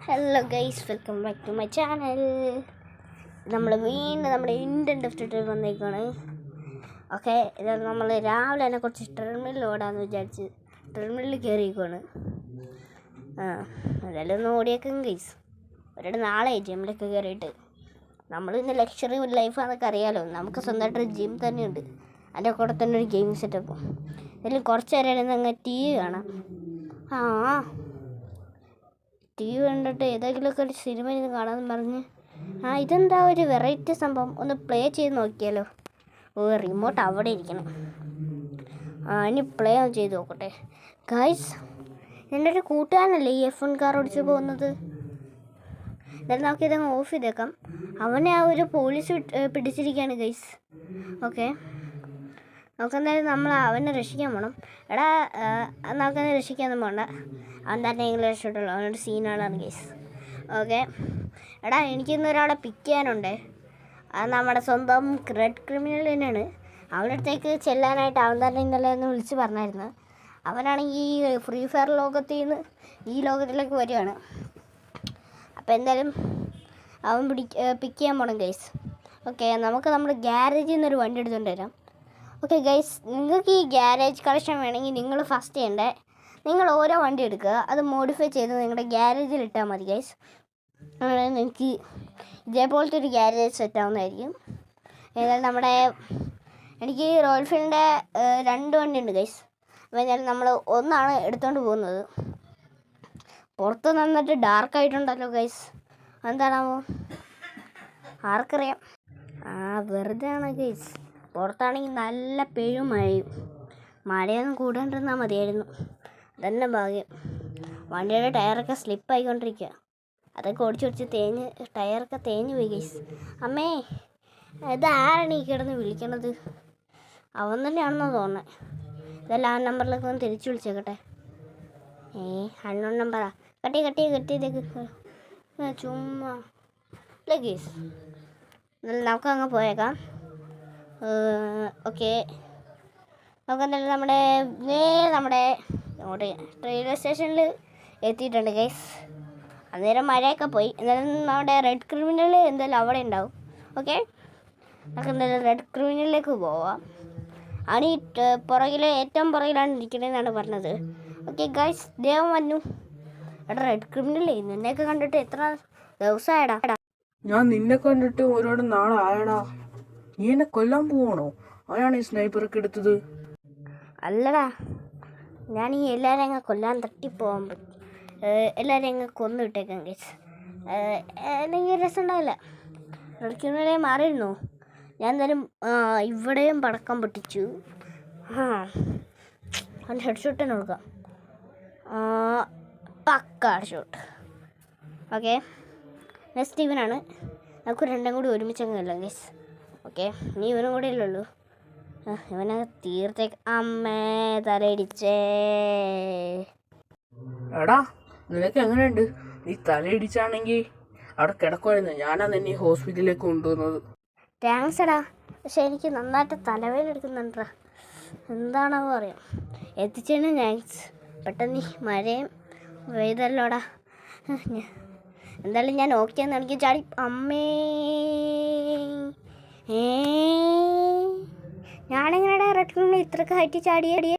Hello guys, welcome back to my channel. നമ്മൾ വീണ്ടും നമ്മുടെ ഇന്ത്യൻ ടെസ്റ്റ് വന്നേക്കാണ്. ഓക്കെ, ഇത് നമ്മൾ രാവിലെ തന്നെ കുറച്ച് ട്രെഡ്മില്ലിൽ ഓടാമെന്ന് വിചാരിച്ച് ട്രെഡ്മില്ലിൽ കയറിയേക്കാണ്. അതെല്ലാം ഒന്ന് ഓടിയേക്കും ഗൈസ്. ഒരിടെ നാളെ ജിമ്മിലൊക്കെ കയറിയിട്ട് നമ്മൾ ഇന്ന് ലക്ഷറി ലൈഫാന്നൊക്കെ അറിയാമല്ലോ. നമുക്ക് സ്വന്തമായിട്ടൊരു ജിം തന്നെയുണ്ട്. അതിൻ്റെ കൂടെ തന്നെ ഒരു ഗെയിം സെറ്റപ്പും. ഇതിൽ കുറച്ച് നേരം അങ്ങ് ടി വി കാണാം. ടി വി കണ്ടിട്ട് ഏതെങ്കിലുമൊക്കെ ഒരു സിനിമ ഇരുന്ന് കാണാമെന്ന് പറഞ്ഞ് ഇതെന്താ ഒരു വെറൈറ്റി സംഭവം, ഒന്ന് പ്ലേ ചെയ്ത് നോക്കിയാലോ. റിമോട്ട് അവിടെ ഇരിക്കണം. ഇനി പ്ലേ ഒന്ന് ചെയ്ത് നോക്കട്ടെ ഗൈസ്. എൻ്റെ ഒരു കൂട്ടുകാരനല്ലേ ഈ F1 കാർ ഓടിച്ച് പോകുന്നത്. എന്തായാലും നമുക്ക് ഇതങ്ങ് ഓഫ് ചെയ്തേക്കാം. അവനെ ഒരു പോലീസ് പിടിച്ചിരിക്കുകയാണ് ഗൈസ്. ഓക്കെ, നമുക്കെന്തായാലും നമ്മൾ അവനെ രക്ഷിക്കാൻ പോകണം. എടാ, നമുക്കെന്നെ രക്ഷിക്കാനൊന്നും പോകണ്ട. അവൻ തന്നെ എങ്കിലും രക്ഷപ്പെട്ടുള്ളൂ. അവനൊരു സീനാണ് ഗൈസ്. ഓക്കെ, എടാ എനിക്കിന്ന് ഒരാളെ പിക്ക് ചെയ്യാനുണ്ട്. അത് നമ്മുടെ സ്വന്തം റെഡ് ക്രിമിനൽ തന്നെയാണ്. അവൻ്റെ അടുത്തേക്ക് ചെല്ലാനായിട്ട് അവൻ തന്നെ ഇന്നലെ ഒന്ന് വിളിച്ച് പറഞ്ഞായിരുന്നു. അവനാണെങ്കിൽ ഈ ഫ്രീ ഫയർ ലോകത്തിൽ നിന്ന് ഈ ലോകത്തിലേക്ക് വരികയാണ്. അപ്പോൾ എന്തായാലും അവൻ പിക്ക് ചെയ്യാൻ പോകണം ഗൈസ്. ഓക്കെ, നമുക്ക് നമ്മുടെ ഗ്യാരേജിൽ നിന്നൊരു വണ്ടി എടുത്തുകൊണ്ട് വരാം. ഓക്കെ ഗൈസ്, നിങ്ങൾക്ക് ഈ ഗ്യാരേജ് കളക്ഷൻ വേണമെങ്കിൽ നിങ്ങൾ ഫസ്റ്റ് ചെയ്യേണ്ടത്, നിങ്ങൾ ഓരോ വണ്ടി എടുക്കുക, അത് മോഡിഫൈ ചെയ്ത് നിങ്ങളുടെ ഗ്യാരേജിൽ ഇട്ടാൽ മതി ഗൈസ്. അങ്ങനെ നിങ്ങൾക്ക് ഇതേപോലത്തെ ഒരു ഗ്യാരേജ് സെറ്റ് ആവുന്നതായിരിക്കും. ഏതായാലും എനിക്ക് റോയൽ എൻഫീൽഡിൻ്റെ 2 വണ്ടി ഉണ്ട് ഗൈസ്. അപ്പോൾ എന്തായാലും നമ്മൾ ഒന്നാണ് എടുത്തുകൊണ്ട് പോകുന്നത്. പുറത്ത് നന്നിട്ട് ഡാർക്കായിട്ടുണ്ടല്ലോ ഗൈസ്, എന്താണാവോ ആർക്കറിയാം. വെറുതെ ആണ് ഗൈസ്. പുറത്താണെങ്കിൽ നല്ല പെഴും മഴയൊന്നും കൂടാണ്ടിരുന്നാൽ മതിയായിരുന്നു. അതന്നെ ഭാഗ്യം. വണ്ടിയുടെ ടയറൊക്കെ സ്ലിപ്പായിക്കൊണ്ടിരിക്കുക. അതൊക്കെ ഓടിച്ചോടിച്ച് ടയറൊക്കെ തേഞ്ഞ് പോയി ഗൈസ്. അമ്മേ, ഇതാരാണ് ഈ കിടന്ന് വിളിക്കണത്? അവൻ തന്നെയാണെന്നോ തോന്നുന്നത്. ഇതെല്ലാം ആ നമ്പറിലേക്ക് ഒന്ന് തിരിച്ചു വിളിച്ചേക്കട്ടെ. അണ്ണോൺ നമ്പറാ. കട്ടിയതേക്ക് ചുമ്മാ ഇല്ല ഗൈസ്. നമുക്ക് അങ്ങ് പോയേക്കാം. ഓക്കെ, നമുക്കെന്തായാലും നമ്മുടെ റെയിൽവേ സ്റ്റേഷനിൽ എത്തിയിട്ടുണ്ട് ഗൈസ്. അന്നേരം മഴയൊക്കെ പോയി. എന്നാലും നമ്മുടെ റെഡ് ക്രിമിനൽ എന്തായാലും അവിടെ ഉണ്ടാവും. ഓക്കെ, നമുക്ക് എന്തായാലും റെഡ് ക്രിമിനലിലേക്ക് പോവാം. ആണ് ഈ ഏറ്റവും പുറകിലാണ് ഇരിക്കണതെന്നാണ് പറഞ്ഞത്. ഓക്കെ ഗൈസ്, ദേവൻ വന്നു. എടാ റെഡ് ക്രിമിനലേ, നിന്നെയൊക്കെ കണ്ടിട്ട് എത്ര ദിവസമായടാ? ഞാൻ നിന്നെ കണ്ടിട്ട് ഒരുപാട് നാളായടാ. നീ എന്നെ കൊല്ലാൻ പോവാണോ? ആരാണ് ഈ സ്നൈപ്പറൊക്കെ എടുത്തത്? അല്ലടാ, ഞാൻ ഈ എല്ലാവരും അങ്ങ് കൊല്ലാൻ തട്ടിപ്പോകാൻ പറ്റും. എല്ലാവരും അങ്ങ് കൊന്നു വിട്ടേക്കാം ഗൈസ്. എന്തെങ്കിലും രസം ഉണ്ടാവില്ല. റെഡ് മാറിയിരുന്നു. ഞാൻ എന്തായാലും ഇവിടെയും പടക്കം പൊട്ടിച്ചു. അവൻ്റെ ഹെഡ് ഷോട്ട് തന്നെ കൊടുക്കാം. പക്ക ഹെഡ് ഷോട്ട്. ഓക്കെ, നെക്സ്റ്റ് ഇവനാണ്. നമുക്ക് രണ്ടും കൂടി ഒരുമിച്ചങ്ങല്ല ഗൈസ്. ഓക്കെ, നീ ഇവനും കൂടെ ഇല്ലല്ലോ. ഇവനെ തീർത്തേക്ക്. അമ്മേ, തലയിടിച്ചേ. എടാ, നിനക്ക് എങ്ങനെയുണ്ട്? നീ തലയിടിച്ചാണെങ്കിൽ അവിടെ കിടക്കുമായിരുന്നു. ഞാനാ നിന്നെ ഹോസ്പിറ്റലിലേക്ക് കൊണ്ടുവന്നത്. താങ്ക്സ് എടാ, പക്ഷെ എനിക്ക് നന്നായിട്ട് തലവേദന എടുക്കുന്നുണ്ടാ. എന്താണോ അറിയാം. എത്തിച്ചേന് താങ്ക്സ്. പെട്ടെന്ന് മഴയും പെയ്തല്ലോടാ. എന്തായാലും ഞാൻ ഓക്കെ എന്ന് എനിക്ക് ചാടി. അമ്മേ, ഞാനെങ്ങനെയാ റെഡ് ക്രിമിനൽ ഇത്രക്ക് ഹൈറ്റ് ചാടിയേ?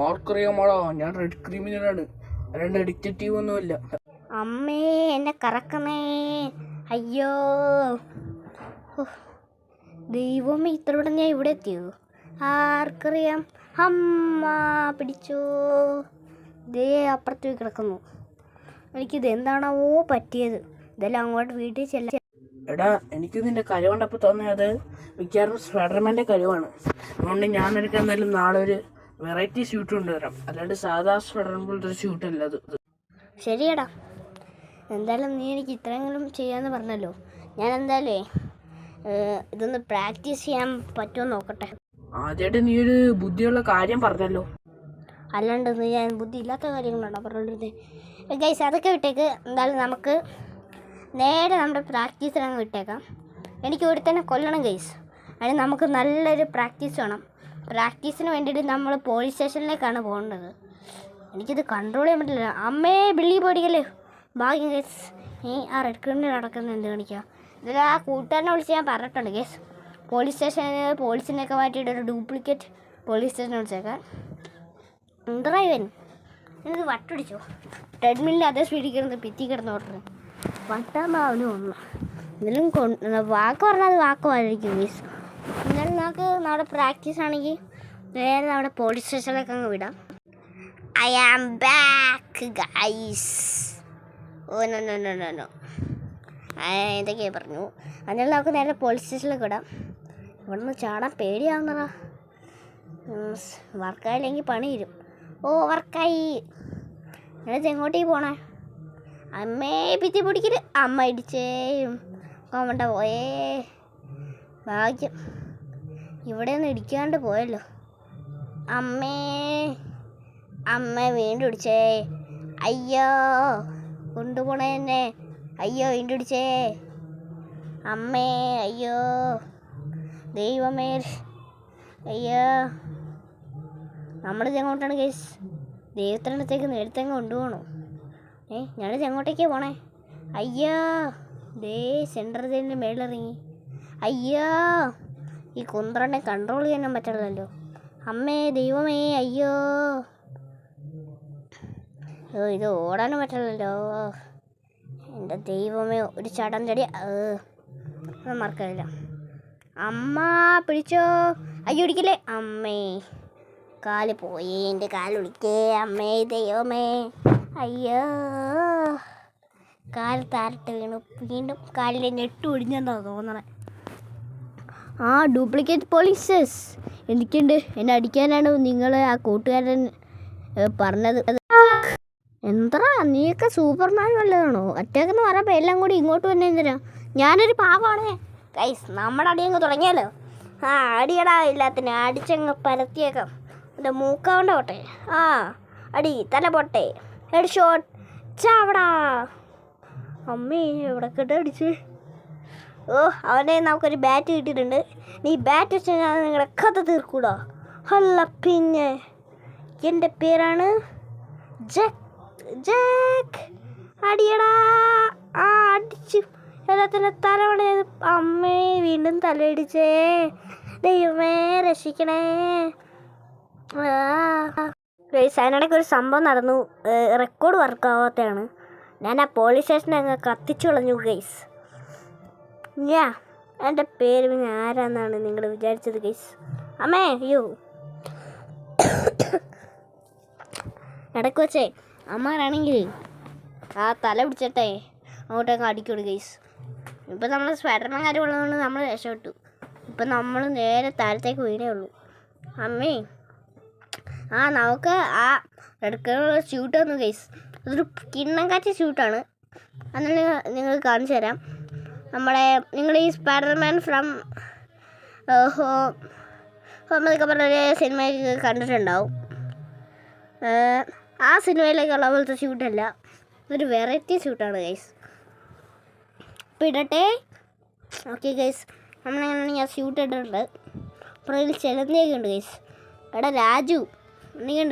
ആർക്കറിയാമാടാ, ഞാൻ റെഡ് ക്രിമിനലാണ്, അല്ലാണ്ട് ഡിറ്റക്റ്റീവ് ഒന്നുമല്ല. അമ്മേ, എന്നെ കറക്കണേ. അയ്യോ ദൈവമേ, ഇത്രയോടെ ഞാൻ ഇവിടെ എത്തിയോ? ആർക്കറിയാം. അമ്മ പിടിച്ചോ. ദേ അപ്പുറത്ത് കിടക്കുന്നു. എനിക്കിത് എന്താണോ പറ്റിയത്. ഇതെല്ലാം അങ്ങോട്ട് വീട്ടിൽ ചെല്ലാം. എടാ, എനിക്ക് നിന്റെ കഴിവുണ്ടപ്പോൾ തോന്നിയത് മിക്കവാറും സ്പൈഡർമാൻ്റെ കഴിവാണ്. അതുകൊണ്ട് ഞാൻ നിനക്ക് എന്തായാലും നാളെ ഒരു വെറൈറ്റി ഷൂട്ട് കൊണ്ടുവരാം. അല്ലാണ്ട് സാധാ സ്പൈഡർമാൻ പോലത്തെ ഒരു ഷൂട്ടല്ല അത്. ശരിയടാ, എന്തായാലും നീ എനിക്ക് ഇത്രയെങ്കിലും ചെയ്യാമെന്ന് പറഞ്ഞല്ലോ. ഞാൻ എന്തായാലും ഇതൊന്ന് പ്രാക്ടീസ് ചെയ്യാൻ പറ്റുമോ നോക്കട്ടെ. ആദ്യമായിട്ട് നീ ഒരു ബുദ്ധിയുള്ള കാര്യം പറഞ്ഞല്ലോ. അല്ലാണ്ട് ഞാൻ ബുദ്ധി ഇല്ലാത്ത കാര്യങ്ങളാണോ പറഞ്ഞോണ്ടിരുന്നത്? ഗൈസ്, അതൊക്കെ വിട്ടേക്ക്. എന്തായാലും നമുക്ക് നേരെ നമ്മുടെ പ്രാക്ടീസിനങ്ങ് വിട്ടേക്കാം. എനിക്ക് ഇവിടെ തന്നെ കൊല്ലണം ഗൈസ്. അതിന് നമുക്ക് നല്ലൊരു പ്രാക്ടീസ് വേണം. പ്രാക്ടീസിന് വേണ്ടിയിട്ട് നമ്മൾ പോലീസ് സ്റ്റേഷനിലേക്കാണ് പോകേണ്ടത്. എനിക്കിത് കൺട്രോൾ ചെയ്യാൻ പറ്റില്ല. അമ്മേ, ബിള്ളി പൊടിക്കല്ലേ. ഭാഗ്യം ഗേസ്. ആ റെഡ് ക്രിമിനൽ നടക്കുന്നത് എന്ത് കാണിക്കുക? ഇതിൽ ആ കൂട്ടുകാരനെ വിളിച്ച് ഞാൻ പറഞ്ഞിട്ടുണ്ട് ഗേസ്. പോലീസ് സ്റ്റേഷനിൽ പോലീസിനെയൊക്കെ മാറ്റിയിട്ട് ഒരു ഡ്യൂപ്ലിക്കേറ്റ് പോലീസ് സ്റ്റേഷൻ വിളിച്ചേക്കാൻ. എന്താ ഇവൻ എനിക്ക് വട്ടടിച്ചോ? ട്രെഡ്മില്ലിൽ അതേ സ്പീഡിൽ കിടന്ന് ഭിത്തി കിടന്ന് ഓടുന്നത് വട്ടാകുമ്പോൾ അവന് ഒന്ന് ഇതിലും വാക്ക് പറഞ്ഞാൽ അത് വാക്കുമായിരിക്കും ഗേസ്. എന്നാലും നമുക്ക് നമ്മുടെ പ്രാക്ടീസ് ആണെങ്കിൽ നേരെ നമ്മുടെ പോലീസ് സ്റ്റേഷനിലേക്ക് അങ്ങ് വിടാം. I am back guys. Oh no no no no no എന്തൊക്കെയാ പറഞ്ഞു. അതിനാൽ നമുക്ക് നേരെ പോലീസ് സ്റ്റേഷനിലേക്ക് വിടാം. ഇവിടെ നിന്ന് ചാടാൻ പേടിയാവുന്നതാ. വർക്കായില്ലെങ്കിൽ പണി വരും. ഓ വർക്കായി. എന്നിട്ട് എങ്ങോട്ടേക്ക് പോണേ? അമ്മേ ഭിത്തി പിടിക്കല്. അമ്മ ഇടിച്ചേയും കൊണ്ട പോയേ. ഭാഗ്യം ഇവിടെ ഒന്നും ഇടിക്കാണ്ട് പോയല്ലോ. അമ്മേ അമ്മ വീണ്ടും ഇടിച്ചേ. അയ്യോ കൊണ്ടുപോണേ എന്നെ. അയ്യോ വീണ്ടും ഇടിച്ചേ. അമ്മേ അയ്യോ ദൈവമേ അയ്യോ. നമ്മളിത് എങ്ങോട്ടാണ് കേസ്? ദൈവത്തിനടുത്തേക്ക് നേരത്തെങ്ങ് കൊണ്ടുപോകണോ? ഞാനിത് എങ്ങോട്ടേക്കാ പോണേ? അയ്യോ ദേ സെൻട്രൽ ജയിലിൻ്റെ മേളിലിറങ്ങി. അയ്യോ ഈ കുന്ത്രനെ കൺട്രോൾ ചെയ്യാനും പറ്റില്ലല്ലോ. അമ്മേ ദൈവമേ അയ്യോ. ഇത് ഓടാനും പറ്റില്ലല്ലോ. എൻ്റെ ദൈവമേ ഒരു ചടം ചടി മറക്കില്ല. അമ്മ പിടിച്ചോ. അയ്യോ ഇടിക്കല്ലേ. അമ്മേ കാല് പോയി. എൻ്റെ കാലൊടിക്കേ. അമ്മേ ദൈവമേ അയ്യോ. കാല് താരട്ട് വീണു. വീണ്ടും കാലിൻ്റെ ഞെട്ട് ഒടിഞ്ഞെന്നാ തോന്നണേ. ആ ഡ്യൂപ്ലിക്കേറ്റ് പോലീസസ് എനിക്കുണ്ട്. എന്നെ അടിക്കാനാണ് നിങ്ങൾ ആ കൂട്ടുകാരൻ പറഞ്ഞത്. എന്താ നീയൊക്കെ സൂപ്പർമാൻ വല്ലതാണോ? അറ്റാക്ക് എന്ന് പറയുമ്പോൾ എല്ലാം കൂടി ഇങ്ങോട്ട് തന്നെ എന്തിനാ? ഞാനൊരു പാവമാണേ ഗൈസ്. നമ്മുടെ അടിയങ്ങ് തുടങ്ങിയാലോ? ആ അടിയടാ എല്ലാത്തിനും അടിച്ചങ്ങ് പരത്തിയേക്കാം. എൻ്റെ മൂക്കാവണ്ട പോട്ടെ. ആ അടി തല പൊട്ടെ. Head shot ചാവടാ. അമ്മേ എവിടെ കിട്ട അടിച്ച്. ഓ അവനെ നമുക്കൊരു ബാറ്റ് കിട്ടിയിട്ടുണ്ട്. നീ ബാറ്റ് വെച്ച് ഞാൻ നിങ്ങളുടെ കഥ തീർക്കൂടാ. അല്ല പിന്നെ എൻ്റെ പേരാണ് ജാക്ക്. അടിയടാ. ആ അടിച്ചു എല്ലാത്തിൻ്റെ തലവണ. അമ്മേ വീണ്ടും തലയിടിച്ചേ. ദൈവമേ രക്ഷിക്കണേ. ഗൈസ് അതിനിടയ്ക്ക് ഒരു സംഭവം നടന്നു. റെക്കോർഡ് വർക്കാവാത്തതാണ്. ഞാൻ ആ പോലീസ് സ്റ്റേഷനെ അങ്ങ് കത്തിച്ചു കളഞ്ഞു ഗൈസ്. എൻ്റെ പേര് പിന്നെ ആരാന്നാണ് നിങ്ങൾ വിചാരിച്ചത് ഗൈസ്? അമ്മേ അയ്യോ ഇടയ്ക്ക് വെച്ചേ അമ്മാരാണെങ്കിൽ ആ തല പിടിച്ചിട്ടേ അങ്ങോട്ടങ്ങ് അടിക്കൂടും ഗൈസ്. ഇപ്പം നമ്മൾ സ്പൈഡർമാൻ കാര്യം ഉള്ളതുകൊണ്ട് നമ്മൾ രക്ഷപ്പെട്ടു. ഇപ്പം നമ്മൾ നേരെ താഴത്തേക്ക് വീണേ ഉള്ളൂ. അമ്മേ ആ നമുക്ക് ആ റെഡ് കളർ സ്യൂട്ട് വന്നു ഗൈസ്. അതൊരു കിണ്ണം കാച്ച സ്യൂട്ടാണ്. അതിന് നിങ്ങൾ കാണിച്ചു തരാം. നമ്മുടെ നിങ്ങൾ ഈ സ്പൈഡർമാൻ ഫ്രം ഹോം എന്നൊക്കെ പറഞ്ഞൊരു സിനിമ കണ്ടിട്ടുണ്ടാവും. ആ സിനിമയിലേക്കുള്ള പോലത്തെ സ്യൂട്ടല്ല. ഇതൊരു വെറൈറ്റി സ്യൂട്ടാണ് ഗൈസ്. അപ്പോൾ ഇടട്ടെ. ഓക്കെ ഗൈസ് നമ്മളെങ്ങനെയാണെങ്കിൽ ആ സ്യൂട്ട് ഇട്ടിട്ടുണ്ട്. അപ്പോൾ ഇതിൽ ചെലന്തിയൊക്കെ ഉണ്ട് ഗൈസ്. എടാ രാജു ഉണ്ടെങ്കിൽ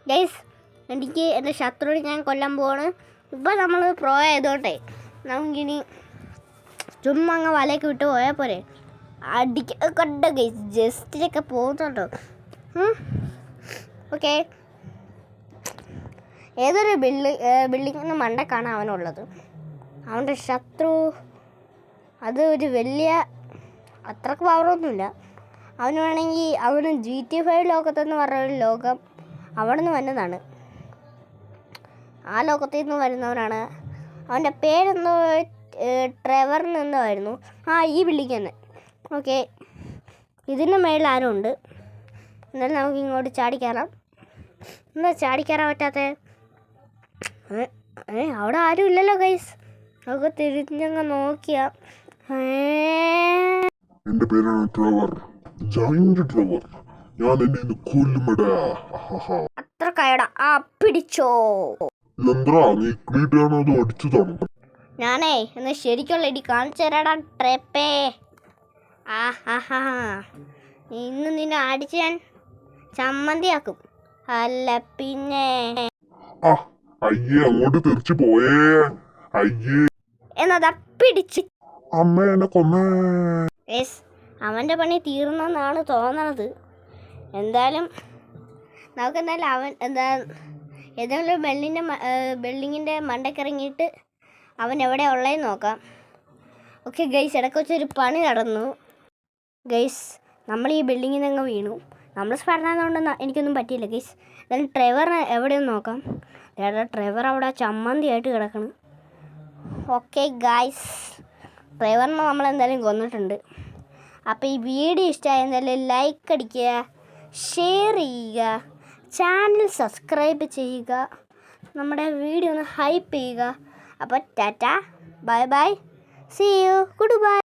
ഗൈസ് എനിക്ക് എൻ്റെ ശത്രുവിനെ ഞാൻ കൊല്ലാൻ പോവാണ്. ഇപ്പോൾ നമ്മൾ പ്രോ ആയതുകൊണ്ടേ നമുക്കിനി ചുമ്മാ അങ്ങ് വലയൊക്കെ വിട്ട് പോയാൽ പോരെ. അടിക്ക കണ്ട ഗൈസ് ജസ്റ്റിലൊക്കെ പോകുന്നുണ്ടോ? ഓക്കെ ഏതൊരു ബിൽഡിങ്ങിന് മണ്ടക്കാണ് അവനുള്ളത്. അവൻ്റെ ശത്രു അത് ഒരു വലിയ അത്രക്ക് പവറൊന്നുമില്ല. അവന് വേണമെങ്കിൽ അവന് GTA 5 ലോകത്തെന്ന് പറഞ്ഞൊരു ലോകം അവിടെ നിന്ന് വന്നതാണ്. ആ ലോകത്തിൽ നിന്ന് വരുന്നവനാണ്. അവൻ്റെ പേരെന്തോ ട്രെവർ എന്തോ ആയിരുന്നു. ആ ഈ ബിൽഡിംഗ് തന്നെ. ഓക്കെ ഇതിൻ്റെ മേളിൽ ആരും ഉണ്ട്. എന്നാലും നമുക്ക് ഇങ്ങോട്ട് ചാടിക്കയറാം. എന്താ ചാടിക്കയറാൻ പറ്റാത്ത? അവിടെ ആരും ഇല്ലല്ലോ ഗൈസ്. നമുക്ക് തിരിഞ്ഞങ്ങ് നോക്കിയാ. എന്റെ പേരാണ് ട്രെവർ. ട്രെവർ. ഞാൻ എന്നെ കൊല്ലുമടാ. അത്ര കയടാ. ആ പിടിച്ചോ. എന്താ നീ ക്ലീറ്റാണോ അതോ അടിച്ചതാണോ? ഞാനേ എന്നാ ശരിക്കുള്ള ഇടി കാണിച്ചു തരാടാ ട്രെപ്പേ. ആഹാ ഇന്ന് നിന്നെ അടിച്ച് ഞാൻ ചമ്മന്തിയാക്കും. അല്ല പിന്നെ അയ്യേ അങ്ങോട്ട് തെറിച്ചു പോയേ. അയ്യേ എന്നതാ പിടിച്ച്. അമ്മ എന്നെ കൊന്നേ. യെസ്, അവൻ്റെ പണി തീർന്നെന്നാണ് തോന്നണത്. എന്തായാലും നമുക്കെന്തായാലും അവൻ ഏതെങ്കിലും ബിൽഡിങ്ങിൻ്റെ മണ്ടക്കിറങ്ങിയിട്ട് അവൻ എവിടെ ഉള്ളതെന്ന് നോക്കാം. ഓക്കെ ഗൈസ്, ഇടയ്ക്ക് വെച്ചൊരു പണി നടന്നു ഗൈസ്. നമ്മൾ ഈ ബിൽഡിങ്ങിൽ നിന്ന് വീണു. നമ്മൾ സ്പെഡറായതുകൊണ്ട് എനിക്കൊന്നും പറ്റിയില്ല ഗൈസ്. എന്തായാലും ട്രെവറിന് എവിടെയൊന്ന് നോക്കാം. ട്രെവർ അവിടെ ചമ്മന്തിയായിട്ട് കിടക്കണം. ഓക്കെ ഗൈസ്, ട്രെവറിനെ നമ്മളെന്തായാലും കൊന്നിട്ടുണ്ട്. അപ്പോൾ ഈ വീഡിയോ ഇഷ്ടമായ എന്തായാലും ലൈക്ക് അടിക്കുക, ഷെയർ ചെയ്യുക, ചാനൽ സബ്സ്ക്രൈബ് ചെയ്യുക, നമ്മുടെ വീഡിയോ ഒന്ന് ഹൈപ്പ് ചെയ്യുക. അപ്പോൾ tata, bye bye, see you, good bye.